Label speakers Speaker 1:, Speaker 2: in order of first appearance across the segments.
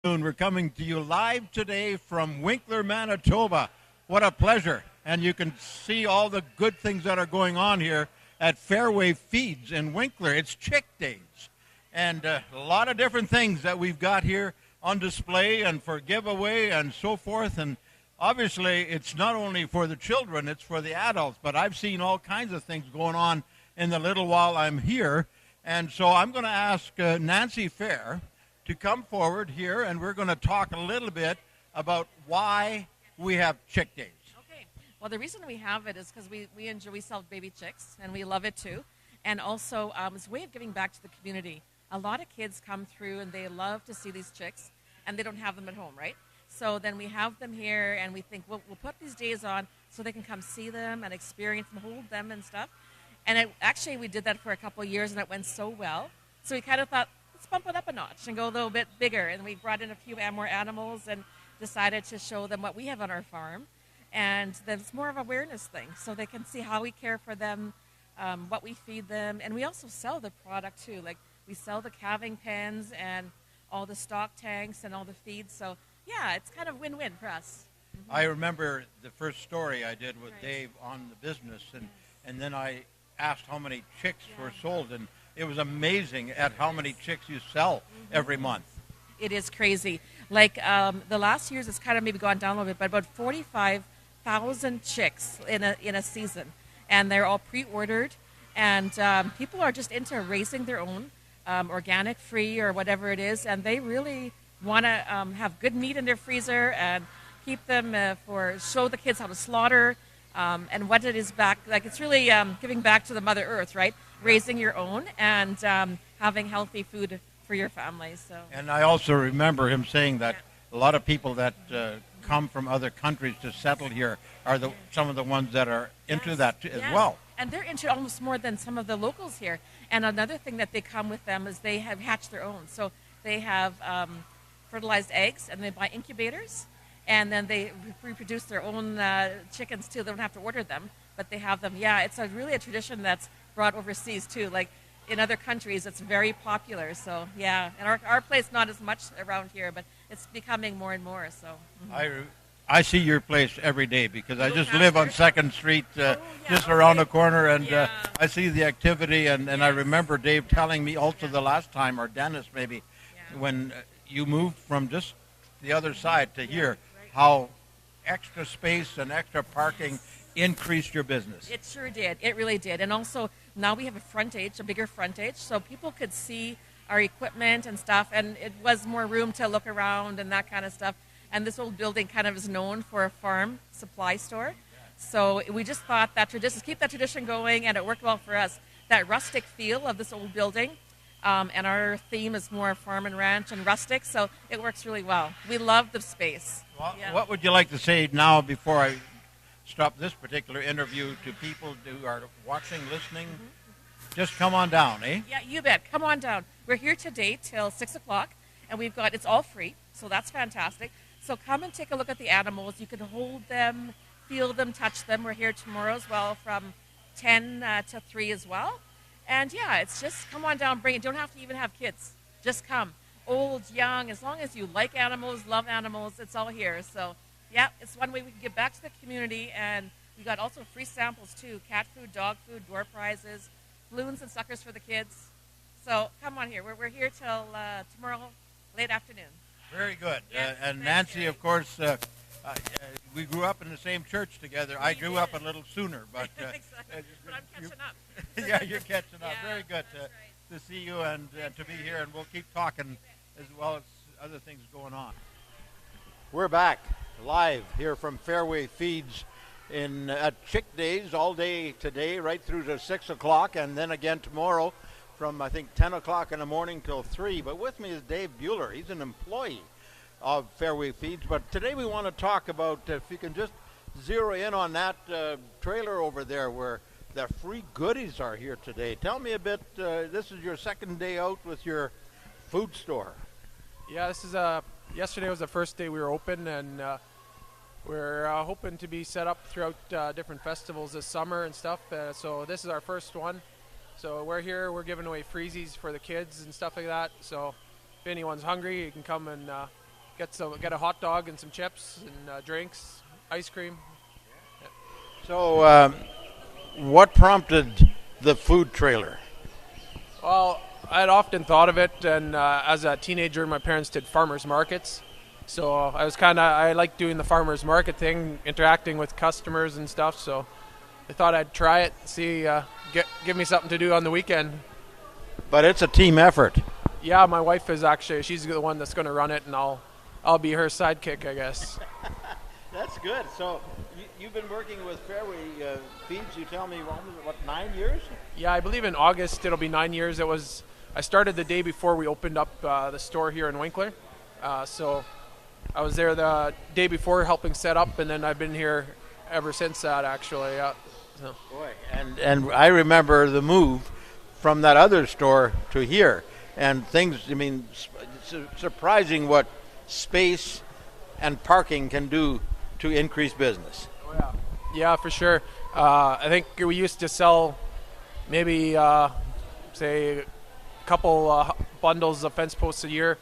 Speaker 1: We're coming to you live today from Winkler, Manitoba. What a pleasure. And you can see all the good things that are going on here at Fehrway Feeds in Winkler. It's Chick Days. And a lot of different things that we've got here on display and for giveaway and so forth. And obviously, it's not only for the children, it's for the adults. But I've seen all kinds of things going on in the little while I'm here. And so I'm going to ask Nancy Fehr to come forward here, and we're going to talk a little bit about why we have Chick Days.
Speaker 2: Okay. Well, the reason we have it is because we sell baby chicks, and we love it too. And also, it's a way of giving back to the community. A lot of kids come through, and they love to see these chicks, and they don't have them at home, right? So then we have them here, and we think, well, we'll put these days on so they can come see them and experience them, hold them and stuff. And actually, we did that for a couple of years, and it went so well. So we kind of thought, let's bump it up a notch and go a little bit bigger. And we brought in a few more animals and decided to show them what we have on our farm. And then it's more of an awareness thing, so they can see how we care for them, what we feed them. And we also sell the product, too. Like, we sell the calving pens and all the stock tanks and all the feeds. So, yeah, it's kind of win-win for us.
Speaker 1: I remember the first story I did with Dave on the business, and then I asked how many chicks were sold, and it was amazing at how many chicks you sell every month.
Speaker 2: It is crazy. Like the last years, it's kind of maybe gone down a little bit, but about 45,000 chicks in a season, and they're all pre-ordered. And people are just into raising their own, organic, free, or whatever it is, and they really want to have good meat in their freezer and keep them show the kids how to slaughter. And what it is back, like it's really giving back to the Mother Earth, right? Raising your own and having healthy food for your family. So. And
Speaker 1: I also remember him saying that a lot of people that come from other countries to settle here are some of the ones that are into that as well.
Speaker 2: And they're into almost more than some of the locals here. And another thing that they come with them is they have hatched their own. So they have fertilized eggs, and they buy incubators. And then they reproduce their own chickens, too. They don't have to order them, but they have them. Yeah, it's really a tradition that's brought overseas, too. Like, in other countries, it's very popular. So, yeah. And our place, not as much around here, but it's becoming more and more. So.
Speaker 1: I see your place every day because I just live on 2nd Street, just around the corner, and I see the activity. And I remember Dave telling me also the last time, or Dennis maybe, when you moved from just the other side to here, how extra space and extra parking increased your business.
Speaker 2: It sure did. It really did. And also, now we have a bigger frontage, so people could see our equipment and stuff, and it was more room to look around and that kind of stuff. And this old building kind of is known for a farm supply store. So we just thought that keep that tradition going, and it worked well for us. That rustic feel of this old building. And our theme is more farm and ranch and rustic, so it works really well. We love the space.
Speaker 1: Well, what would you like to say now before I stop this particular interview to people who are watching, listening? Just come on down, eh?
Speaker 2: Yeah, you bet. Come on down. We're here today till 6 o'clock, and it's all free, so that's fantastic. So come and take a look at the animals. You can hold them, feel them, touch them. We're here tomorrow as well from 10 to 3 as well. And yeah, it's just come on down, bring it. Don't have to even have kids. Just come. Old, young, as long as you like animals, love animals, it's all here. So yeah, it's one way we can give back to the community. And we got also free samples too. Cat food, dog food, door prizes, balloons and suckers for the kids. So come on here. We're here till tomorrow, late afternoon.
Speaker 1: Very good.
Speaker 2: Yes,
Speaker 1: and Nancy, of course, we grew up in the same church together. I grew up a little sooner, but
Speaker 2: exactly. But I'm catching up.
Speaker 1: Yeah, you're catching up.
Speaker 2: Yeah,
Speaker 1: very good to see you and to be here, and we'll keep talking as well as other things going on. We're back live here from Fehrway Feeds at Chick Days all day today, right through to 6 o'clock, and then again tomorrow from, I think, 10 o'clock in the morning till 3. But with me is Dave Buhler. He's an employee of Fehrway Feeds. But today we want to talk about, if you can just zero in on that trailer over there where the free goodies are here today. Tell me a bit, this is your second day out with your food store.
Speaker 3: Yeah, yesterday was the first day we were open, and we're hoping to be set up throughout different festivals this summer and stuff. So this is our first one. So we're here, we're giving away freezies for the kids and stuff like that. So if anyone's hungry, you can come and get a hot dog and some chips and drinks, ice cream.
Speaker 1: So, what prompted the food trailer?
Speaker 3: Well, I had often thought of it, and as a teenager, my parents did farmers markets. So I like doing the farmers market thing, interacting with customers and stuff. So I thought I'd try it, see, give me something to do on the weekend.
Speaker 1: But it's a team effort.
Speaker 3: Yeah, my wife is she's the one that's going to run it, and I'll be her sidekick, I guess.
Speaker 1: That's good. So you've been working with Fehrway Feeds, you tell me, what, 9 years?
Speaker 3: Yeah, I believe in August it'll be 9 years. I started the day before we opened up the store here in Winkler. So I was there the day before helping set up, and then I've been here ever since that, actually. Yeah. So.
Speaker 1: Boy, and I remember the move from that other store to here. And things, I mean, it's surprising what space and parking can do to increase business.
Speaker 3: Oh, yeah. Yeah, for sure. I think we used to sell maybe, say, a couple bundles of fence posts a year,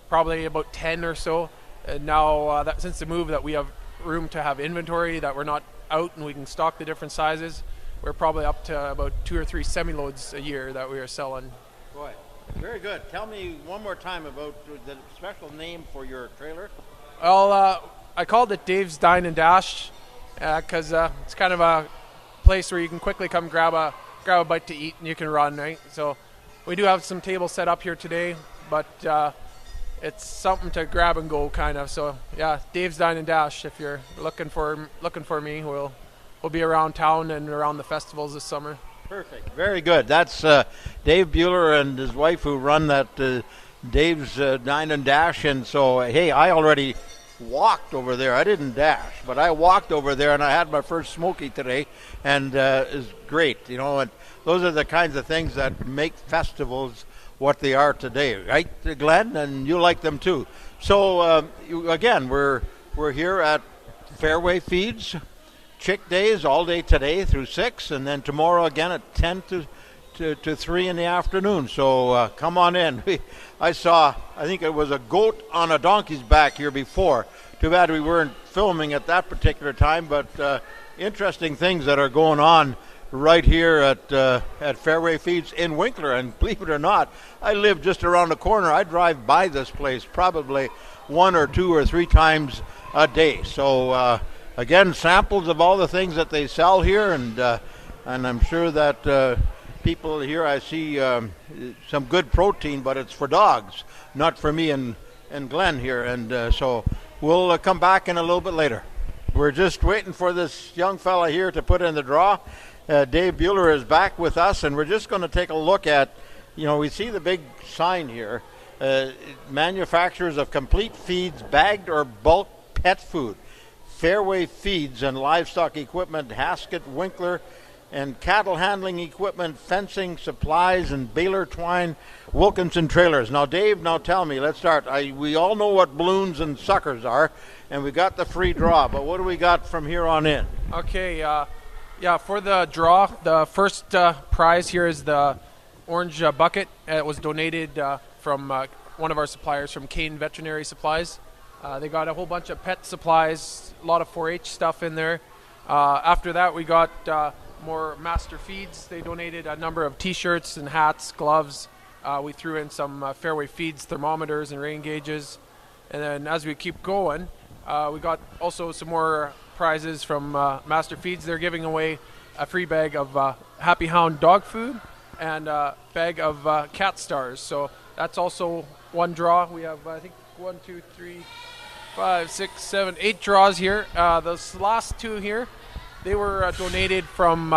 Speaker 3: probably about 10 or so. And now, since the move, that we have room to have inventory, that we're not out and we can stock the different sizes, we're probably up to about 2 or 3 semi-loads a year that we are selling.
Speaker 1: Boy, very good. Tell me one more time about the special name for your trailer.
Speaker 3: Well, I called it Dave's Dine and Dash because it's kind of a place where you can quickly come grab a bite to eat and you can run, right? So we do have some tables set up here today, but it's something to grab and go kind of. So yeah, Dave's Dine and Dash. If you're looking for me, we'll be around town and around the festivals this summer.
Speaker 1: Perfect. Very good. That's Dave Buhler and his wife who run that Dave's Dine and Dash. And so, hey, I already walked over there. I didn't dash, but I walked over there, and I had my first smoky today, and it's great. You know, and those are the kinds of things that make festivals what they are today, right, Glenn? And you like them too. So again, we're here at Fehrway Feeds. Chick days all day today through 6, and then tomorrow again at 10 to 3 in the afternoon. So come on in. I think it was a goat on a donkey's back here before. Too bad we weren't filming at that particular time, but interesting things that are going on right here at Fehrway Feeds in Winkler. And believe it or not, I live just around the corner. I drive by this place probably 1 or 2 or 3 times a day. So again, samples of all the things that they sell here, and I'm sure that people here, I see some good protein, but it's for dogs, not for me and Glenn here. And so we'll come back in a little bit later. We're just waiting for this young fella here to put in the draw. Dave Buhler is back with us, and we're just going to take a look at, we see the big sign here, manufacturers of complete feeds, bagged or bulk pet food. Fehrway Feeds and Livestock Equipment, Haskett, Winkler, and cattle handling equipment, fencing, supplies, and baler twine, Wilkinson trailers. Now, Dave, tell me, let's start. We all know what balloons and suckers are, and we got the free draw, but what do we got from here on in?
Speaker 3: Okay, for the draw, the first prize here is the orange bucket. It was donated from one of our suppliers from Kane Veterinary Supplies. They got a whole bunch of pet supplies, a lot of 4-H stuff in there. After that, we got more Master Feeds. They donated a number of T-shirts and hats, gloves. We threw in some Fehrway Feeds thermometers and rain gauges. And then as we keep going, we got also some more prizes from Master Feeds. They're giving away a free bag of Happy Hound dog food and a bag of cat stars. So that's also one draw. We have, I think, 1, 2, 3, 5, 6, 7, 8 draws here. Those last 2 here, they were donated from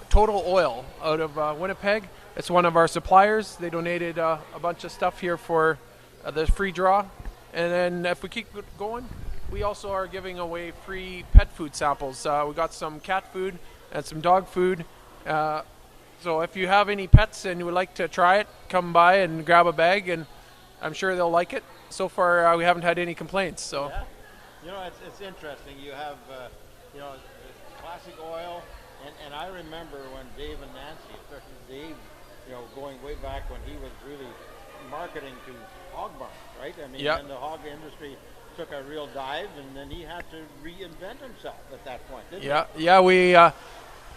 Speaker 3: Total Oil out of Winnipeg. It's one of our suppliers. They donated a bunch of stuff here for the free draw. And then if we keep going, we also are giving away free pet food samples. We got some cat food and some dog food. So if you have any pets and you would like to try it, come by and grab a bag, and I'm sure they'll like it. So far, we haven't had any complaints. So,
Speaker 1: yeah. It's interesting. You have, classic oil, and I remember when Dave and Nancy, especially Dave, going way back when he was really marketing to hog barns, right? I mean,
Speaker 3: Yeah.
Speaker 1: and the hog industry took a real dive, and then he had to reinvent himself at that point, didn't he?
Speaker 3: Yeah, we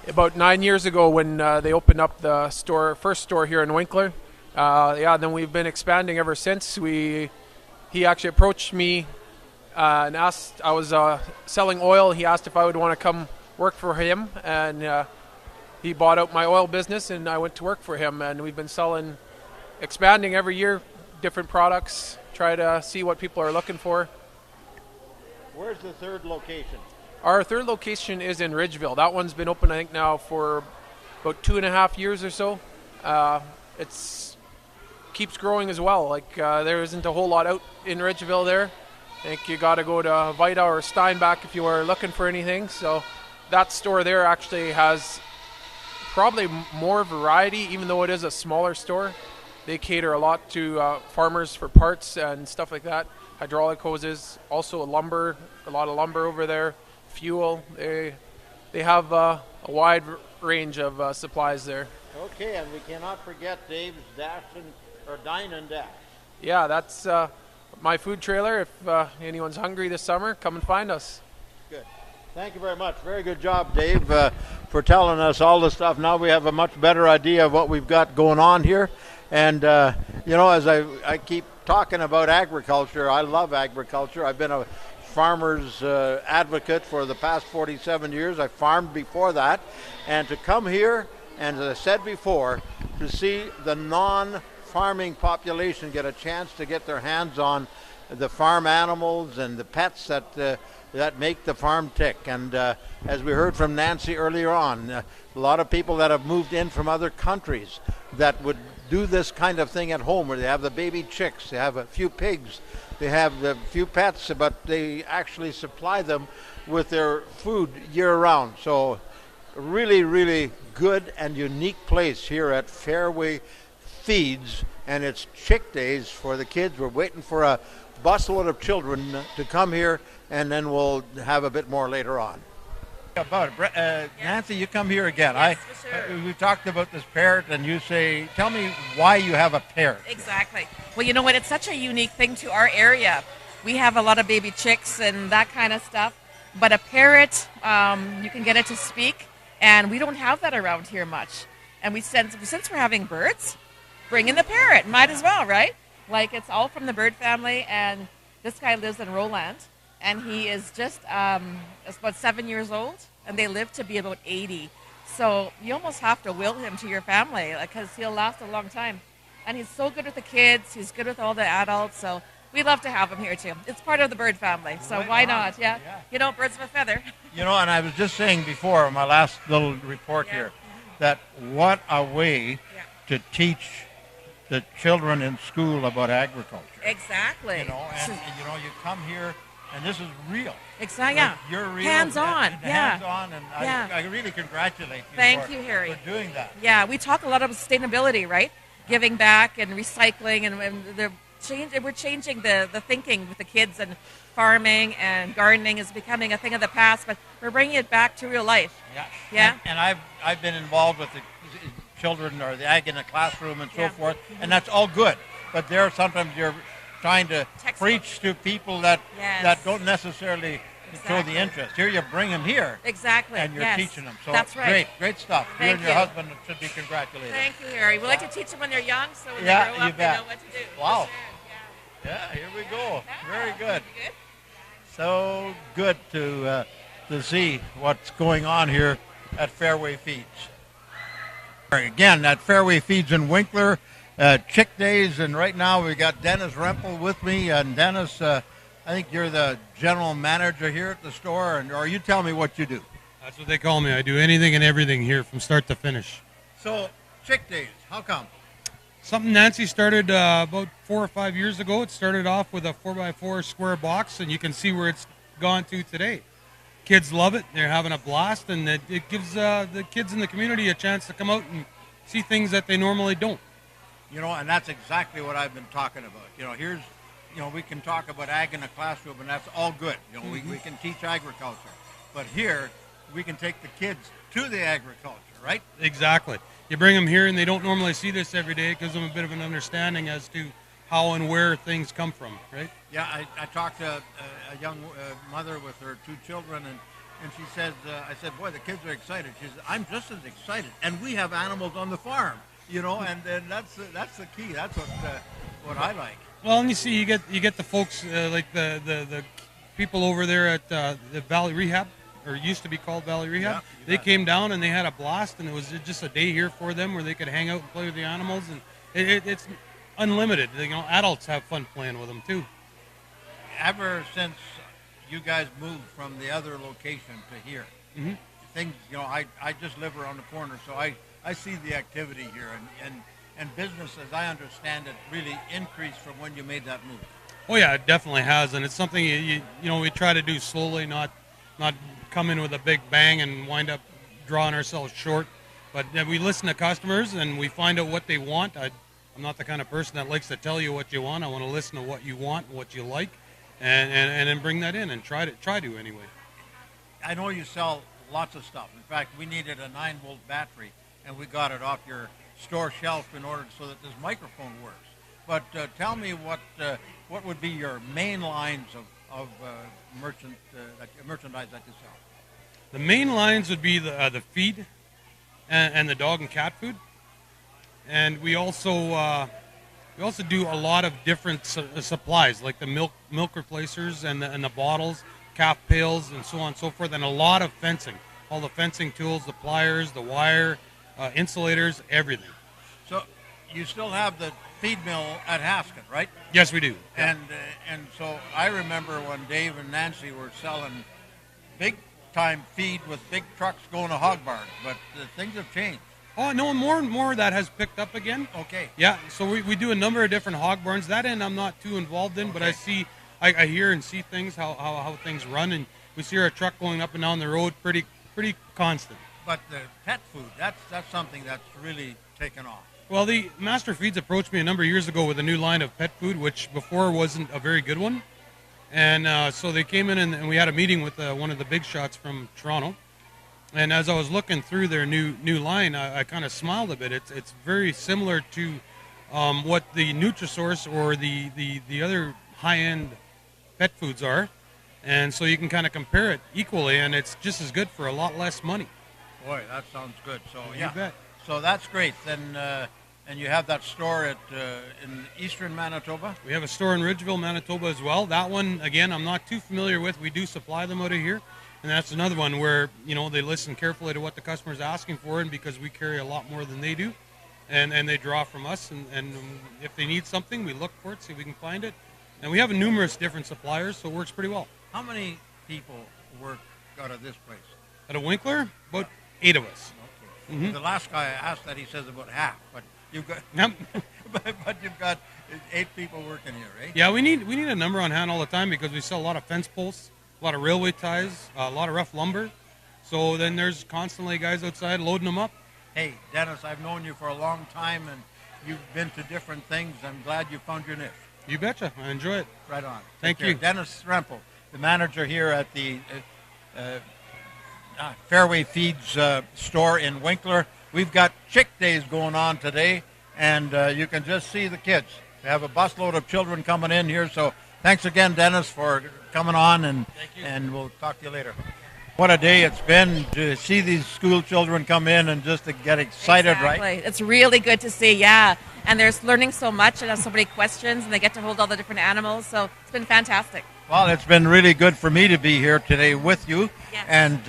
Speaker 3: about 9 years ago when they opened up the first store here in Winkler. Then we've been expanding ever since. He actually approached me and asked. I was selling oil. He asked if I would want to come work for him, and he bought out my oil business, and I went to work for him. And we've been expanding every year, different products. Try to see what people are looking for.
Speaker 1: Where's the third location?
Speaker 3: Our third location is in Ridgeville. That one's been open, I think, now for about 2.5 years or so. It's keeps growing as well. Like there isn't a whole lot out in Ridgeville there. I think you got to go to Vita or Steinbach if you are looking for anything. So that store there actually has probably more variety, even though it is a smaller store. They cater a lot to farmers for parts and stuff like that. Hydraulic hoses, also a lot of lumber over there. Fuel. They have a wide range of supplies there.
Speaker 1: Okay, and we cannot forget Dave's Dine and Dash.
Speaker 3: Yeah, that's my food trailer. If anyone's hungry this summer, come and find us.
Speaker 1: Good. Thank you very much. Very good job, Dave, for telling us all the stuff. Now we have a much better idea of what we've got going on here. And, as I keep talking about agriculture, I love agriculture. I've been a farmer's advocate for the past 47 years. I farmed before that. And to come here, and as I said before, to see the non-farming population get a chance to get their hands on the farm animals and the pets that make the farm tick. And as we heard from Nancy earlier on, a lot of people that have moved in from other countries that would do this kind of thing at home, where they have the baby chicks, they have a few pigs, they have a few pets, but they actually supply them with their food year-round. So really, really good and unique place here at Fehrway Feeds, and it's Chick Days for the kids. We're waiting for a busload of children to come here, and then we'll have a bit more later on. About it. Nancy, you come here again.
Speaker 2: Yes, for sure.
Speaker 1: We talked about this parrot, and you say, tell me why you have a parrot.
Speaker 2: Exactly. Well, you know what? It's such a unique thing to our area. We have a lot of baby chicks and that kind of stuff, but a parrot, you can get it to speak, and we don't have that around here much. And since we're having birds, bring in the parrot. Might as well, right? Like, it's all from the bird family, and this guy lives in Roland. And he is just about 7 years old, and they live to be about 80. So you almost have to will him to your family, because he'll last a long time. And he's so good with the kids. He's good with all the adults. So we love to have him here, too. It's part of the bird family, so
Speaker 1: right
Speaker 2: why
Speaker 1: on.
Speaker 2: not? Yeah. You know, birds of a feather.
Speaker 1: And I was just saying before, my last little report here, that what a way to teach the children in school about agriculture.
Speaker 2: Exactly.
Speaker 1: You come here, and this is real.
Speaker 2: Exactly.
Speaker 1: Like, you're real.
Speaker 2: Hands-on.
Speaker 1: Hands-on, and I really congratulate you.
Speaker 2: Thank you, Harry.
Speaker 1: For doing that.
Speaker 2: Yeah, we talk a lot about sustainability, right? Giving back and recycling, and we're changing the thinking with the kids, and farming and gardening is becoming a thing of the past, but we're bringing it back to real life. Yeah.
Speaker 1: And I've been involved with the children or the ag in the classroom and so forth, and that's all good. But sometimes you're trying to preach to people that don't necessarily show the interest. Here you bring them here.
Speaker 2: Exactly.
Speaker 1: And you're teaching them. So
Speaker 2: that's right.
Speaker 1: Great stuff. You and your husband should be congratulated.
Speaker 2: Thank you, Harry. We like to teach them when they're young, so when they grow up, they know what to do.
Speaker 1: Wow.
Speaker 2: Sure.
Speaker 1: Yeah, here we go. Very good.
Speaker 2: Good.
Speaker 1: So good to see what's going on here at Fehrway Feeds. Again, at Fehrway Feeds in Winkler, Chick Days, and right now we got Dennis Rempel with me. And Dennis, I think you're the general manager here at the store, or you tell me what you do.
Speaker 4: That's what they call me. I do anything and everything here from start to finish.
Speaker 1: So, Chick Days, how come?
Speaker 4: Something Nancy started about 4 or 5 years ago. It started off with a 4x4 square box, and you can see where it's gone to today. Kids love it. They're having a blast, and it gives the kids in the community a chance to come out and see things that they normally don't.
Speaker 1: And that's exactly what I've been talking about. We can talk about ag in a classroom, and that's all good. We can teach agriculture. But here, we can take the kids to the agriculture, right?
Speaker 4: Exactly. You bring them here, and they don't normally see this every day. It gives them a bit of an understanding as to how and where things come from, right?
Speaker 1: Yeah, I talked to a young mother with her 2 children, and she said, I said, boy, the kids are excited. She said, I'm just as excited, and we have animals on the farm, and that's the key. That's what I like.
Speaker 4: Well, and you see, you get the folks like the people over there at the Valley Rehab, or used to be called Valley Rehab.
Speaker 1: Yeah,
Speaker 4: they came down and they had a blast, and it was just a day here for them where they could hang out and play with the animals, and it's unlimited. Adults have fun playing with them too.
Speaker 1: Ever since you guys moved from the other location to here,
Speaker 4: Mm-hmm.
Speaker 1: things, I just live around the corner, so I see the activity here, and business, as I understand it, really increased from when you made that move.
Speaker 4: Oh yeah, it definitely has, and it's something we try to do slowly, not come in with a big bang and wind up drawing ourselves short. But we listen to customers and we find out what they want. I'm not the kind of person that likes to tell you what you want. I want to listen to what you want, what you like, and then bring that in and try to anyway.
Speaker 1: I know you sell lots of stuff. In fact, we needed a 9-volt battery, and we got it off your store shelf in order so that this microphone works. But tell me what would be your main lines of merchandise that you sell?
Speaker 4: The main lines would be the feed and the dog and cat food, and we also do a lot of different supplies like the milk replacers and the bottles, calf pails, and so on and so forth, and a lot of fencing, all the fencing tools, the pliers, the wire, insulators, everything.
Speaker 1: So you still have the feed mill at Haskett, right?
Speaker 4: Yes, we do.
Speaker 1: And so I remember when Dave and Nancy were selling big time feed with big trucks going to hog barns, but things have changed.
Speaker 4: Oh no, more and more of that has picked up again.
Speaker 1: Okay.
Speaker 4: Yeah, so we do a number of different hog barns. That end I'm not too involved in, but I hear and see things, how things run, and we see our truck going up and down the road pretty constant.
Speaker 1: But the pet food, that's something that's really taken off.
Speaker 4: Well, the Master Feeds approached me a number of years ago with a new line of pet food, which before wasn't a very good one. And so they came in and we had a meeting with one of the big shots from Toronto. And as I was looking through their new line, I kind of smiled a bit. It's very similar to what the Nutrisource or the other high-end pet foods are. And so you can kind of compare it equally, and it's just as good for a lot less money.
Speaker 1: Boy, that sounds good. So
Speaker 4: You bet.
Speaker 1: So that's great. Then, and you have that store in eastern Manitoba?
Speaker 4: We have a store in Ridgeville, Manitoba as well. That one, again, I'm not too familiar with. We do supply them out of here. And that's another one where, they listen carefully to what the customer's asking for, and because we carry a lot more than they do, and they draw from us. And if they need something, we look for it, see if we can find it. And we have numerous different suppliers, so it works pretty well.
Speaker 1: How many people work out of this place?
Speaker 4: At a Winkler, about 8 of us.
Speaker 1: Okay.
Speaker 4: Mm-hmm.
Speaker 1: The last guy I asked that, he says about half, but you've got
Speaker 4: Yep.
Speaker 1: but you've got 8 people working here, right?
Speaker 4: Yeah, we need a number on hand all the time because we sell a lot of fence posts, a lot of railway ties, a lot of rough lumber. So then there's constantly guys outside loading them up.
Speaker 1: Hey, Dennis, I've known you for a long time, and you've been to different things. I'm glad you found your niche.
Speaker 4: You betcha. I enjoy it.
Speaker 1: Right on.
Speaker 4: Thank
Speaker 1: Take care.
Speaker 4: you.
Speaker 1: Dennis Rempel, the manager here at the Fehrway Feeds store in Winkler. We've got Chick Days going on today, and you can just see the kids. We have a busload of children coming in here, so thanks again, Dennis, for coming on, and we'll talk to you later. What a day it's been to see these school children come in and just to get excited,
Speaker 2: Exactly.
Speaker 1: right?
Speaker 2: It's really good to see, yeah. And they're learning so much and have so many questions, and they get to hold all the different animals, so it's been fantastic.
Speaker 1: Well, it's been really good for me to be here today with you,
Speaker 2: Yes.
Speaker 1: and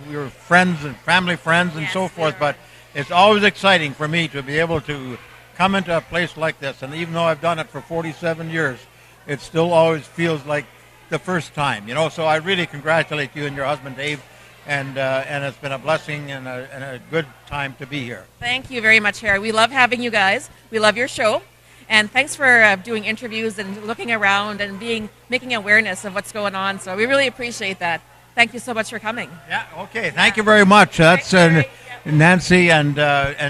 Speaker 1: we were friends and family friends and
Speaker 2: Yes,
Speaker 1: so forth.
Speaker 2: we are.
Speaker 1: But it's always exciting for me to be able to come into a place like this, and even though I've done it for 47 years, it still always feels like the first time. So I really congratulate you and your husband Dave, and it's been a blessing and a good time to be here.
Speaker 2: Thank you very much, Harry. We love having you guys. We love your show. And thanks for doing interviews and looking around and making awareness of what's going on. So we really appreciate that. Thank you so much for coming.
Speaker 1: Yeah. Okay. Thank you very much. That's Nancy and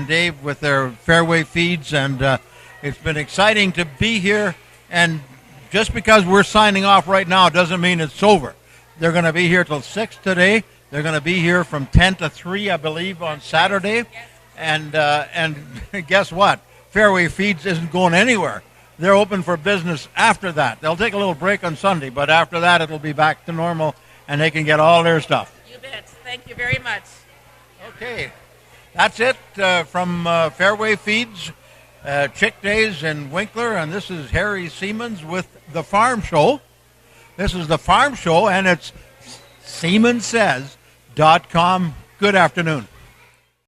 Speaker 1: Dave with their Fehrway Feeds, and it's been exciting to be here. And just because we're signing off right now doesn't mean it's over. They're going to be here till 6 today, They're going to be here from 10 to 3, I believe, on Saturday. And guess what? Fehrway Feeds isn't going anywhere. They're open for business after that. They'll take a little break on Sunday, but after that it'll be back to normal, and they can get all their stuff.
Speaker 2: You bet. Thank you very much.
Speaker 1: Okay, that's it from Fehrway Feeds, Chick Days in Winkler, and this is Harry Siemens with The Farm Show. This is The Farm Show, and it's SiemensSays.com. Good afternoon.